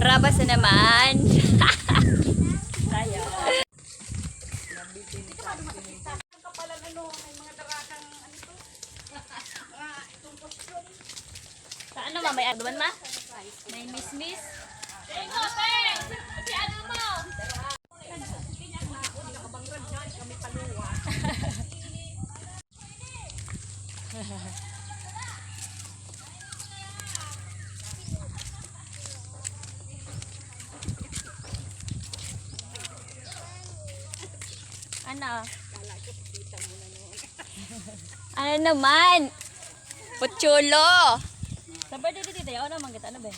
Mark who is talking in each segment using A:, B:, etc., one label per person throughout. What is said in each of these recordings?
A: Barabas na naman. Sa ano ma? May agban ma? May miss-miss? Si ano mo? Ano? Ano naman? Puchulo. Sa birthday dito, ayaw naman kita. Ano ba?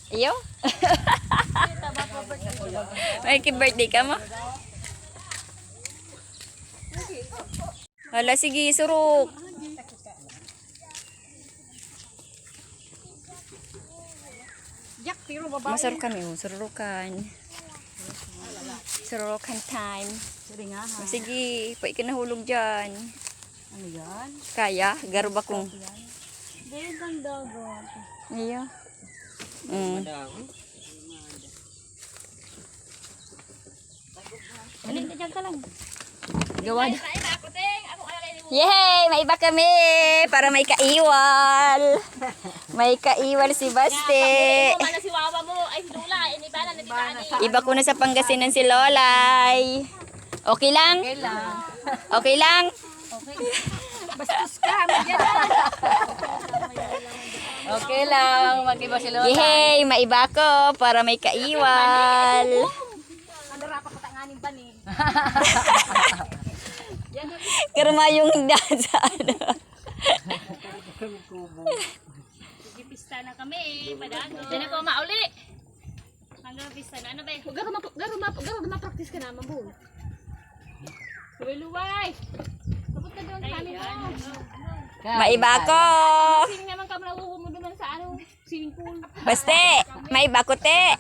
A: Iyo? May birthday ka mo? Hala, sige, suruk. Masurukan yun, surukan. Surukan time. Sige, pa ikinahulog dyan.
B: Ano yan?
A: Kaya, garba kong.
B: Dahil ang dagat.
A: Iyo. Mm.
B: Alin ka dyan ka lang.
A: Gawa na. Yay! May iba kami! Para may kaiwal. May kaiwal si Baste.
C: Si Wawa mo, ay si Lula, inibala na dito.
A: Iba ko na sa Pangasinan si Lolay. Okay lang?
B: Okay lang.
A: Okay lang?
B: Bastos ka. Okay lang. Mag-iba si Lola.
A: Yay! May iba ko para may kaiwal.
C: Ano rapa katanganin ba ni?
A: Karma yung higdaan sa ano.
C: Pista na kami, padano. Diyan ako mauli. Hanggang pista na, ano ba? Garo ma-practice ka naman, bull. Luway! Kapunta doon sa amin mo.
A: May iba ko.
C: Swimming naman kami nakukuha mo naman sa ano, swimming pool.
A: Baste! May iba ko te.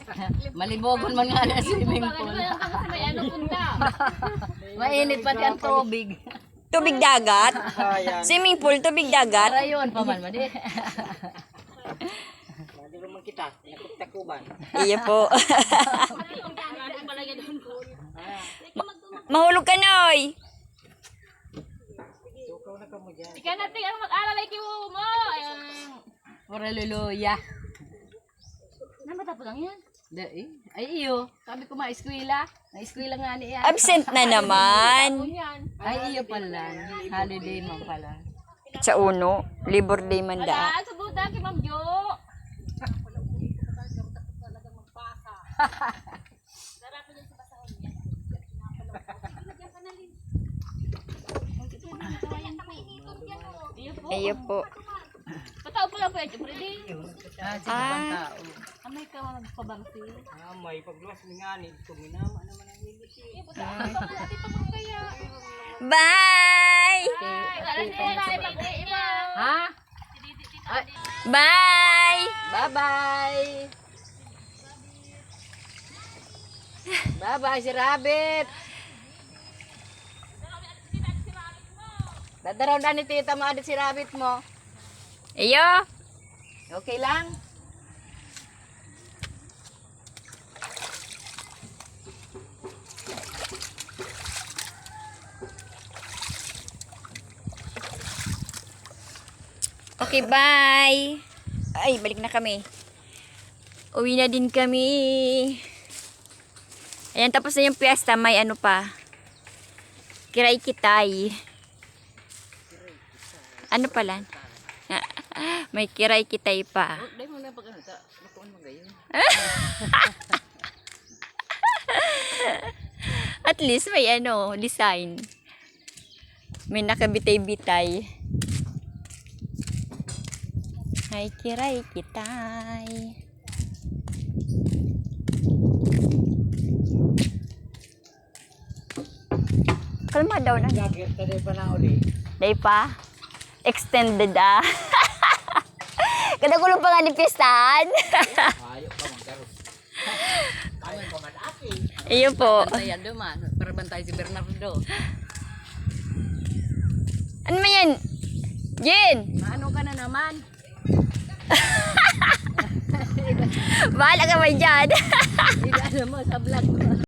B: Malibogon man nga na swimming
C: Bakit
B: pool.
C: ba yung kasi may ano punta?
B: Mainit pati ang tubig.
A: Tubig dagat. Swimming pool, tubig dagat.
B: Para yun, paman mo di.
A: Iyo po. Mahulog ka, Noy.
C: Ika natin ang mag-alalay kiwo mo.
B: Para luluya.
C: Namatapos lang yan.
B: Ay iyo. Sabi ko ma-eskwela. Na-eskwela nga niya.
A: Absent na naman.
C: Yan.
B: Ay iyo pala. Holiday man pala.
A: Sa uno, Labor Day man da.
C: Wala, subutan kay Ma'am Jo.
A: Iyo po.
C: Patao pa lang po yan, Jeffrey.
A: Ah,
C: Amay ka magpabangsi.
D: May pagluwas ni ngani, kuminama naman ang ngiti.
A: bye!
B: Ha?
A: Bye!
B: Bye-bye. Bye-bye si Rabbit. Dadaraw na ni tita mo adit si Rabbit mo.
A: Iyo.
B: Okay lang?
A: Okay, bye! Ay, balik na kami. Uwi na din kami. Ayan, tapos na yung piyesta. May ano pa. Kiray-kitay. Ano pala? May kiray-kitay pa.
B: Dahil mo na pag ano, makuan mo gayon.
A: At least may ano, design. May nakabitay-bitay. May kiray-kitay. Kalma daw na.
D: Jacket tadi pa na uli.
A: Day pa? Extended ah. Kada kulong pa nga ni pistahan.
D: Ayo pa magkaro. Ayo pa man aki.
A: Iyo po.
B: Bantayan duman. Para bantay si Bernardo.
A: Ano man yan? Jen!
B: Ano ka na naman? iba.
A: Bahala ka ba dyan?
B: Iba mo sa vlog mo.